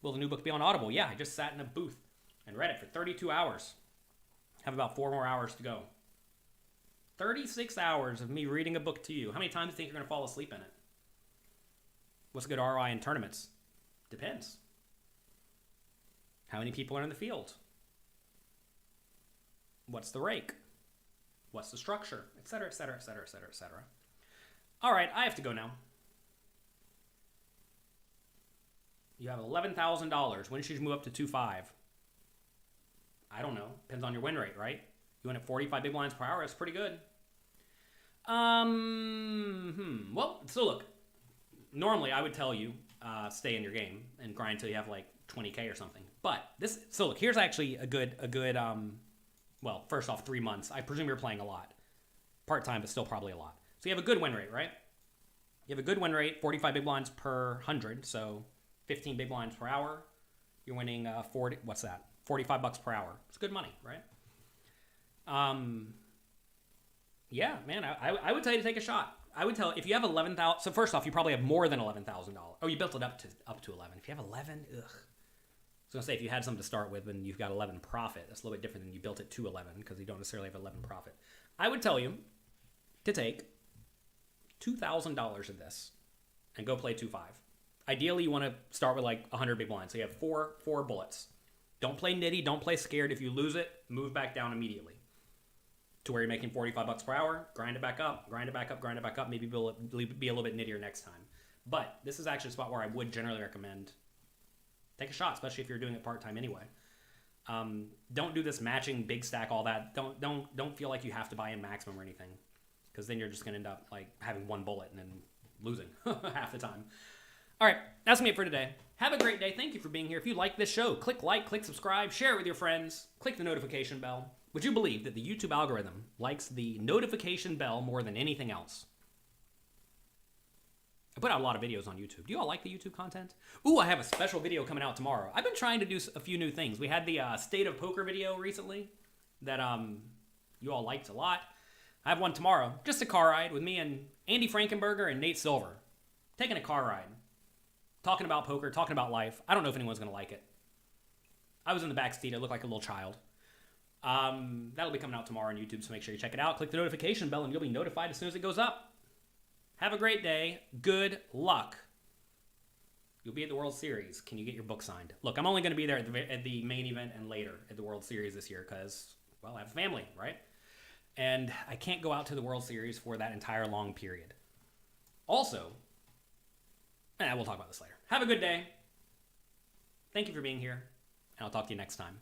Will the new book be on Audible? Yeah, I just sat in a booth and read it for 32 hours. Have about 4 more hours to go. 36 hours of me reading a book to you. How many times do you think you're going to fall asleep in it? What's a good ROI in tournaments? Depends. How many people are in the field? What's the rake? What's the structure? Etc., etc., etc., etc., etc. All right, I have to go now. You have $11,000. When should you move up to 2.5? I don't know. Depends on your win rate, right? You win at 45 big blinds per hour. That's pretty good. Well, so look. Normally, I would tell you stay in your game and grind until you have like 20K or something. But this, so look, here's actually a good. Well, first off, 3 months. I presume you're playing a lot, part-time, but still probably a lot. So you have a good win rate, right? You have a good win rate, 45 big blinds per 100, so 15 big blinds per hour. You're winning 40. What's that? $45 per hour. It's good money, right? Yeah, man, I would tell you to take a shot. I would tell if you have 11,000. So first off, you probably have more than $11,000. Oh, you built it up to 11. If you have 11, ugh. I was gonna say if you had something to start with and you've got 11 profit, that's a little bit different than you built it to 11 because you don't necessarily have 11 profit. I would tell you to take $2,000 of this and go play 2.5. Ideally, you want to start with like 100 big blinds. So you have four bullets. Don't play nitty. Don't play scared. If you lose it, move back down immediately to where you're making $45 per hour. Grind it back up. Grind it back up. Grind it back up. Maybe be a little bit nittier next time. But this is actually a spot where I would generally recommend take a shot, especially if you're doing it part-time anyway. Don't do this matching big stack, all that. Don't feel like you have to buy in maximum or anything, because then you're just gonna end up like having one bullet and then losing half the time. All right, that's me for today. Have a great day. Thank you for being here. If you like this show, click like, click subscribe, share it with your friends, click the notification bell. Would you believe that the YouTube algorithm likes the notification bell more than anything else? I put out a lot of videos on YouTube. Do you all like the YouTube content? Ooh, I have a special video coming out tomorrow. I've been trying to do a few new things. We had the State of Poker video recently that you all liked a lot. I have one tomorrow. Just a car ride with me and Andy Frankenberger and Nate Silver. Taking a car ride. Talking about poker, talking about life. I don't know if anyone's going to like it. I was in the back seat. I looked like a little child. That'll be coming out tomorrow on YouTube, so make sure you check it out. Click the notification bell and you'll be notified as soon as it goes up. Have a great day. Good luck. You'll be at the World Series. Can you get your book signed? Look, I'm only going to be there at the main event and later at the World Series this year because, well, I have a family, right? And I can't go out to the World Series for that entire long period. Also, we'll talk about this later. Have a good day. Thank you for being here, and I'll talk to you next time.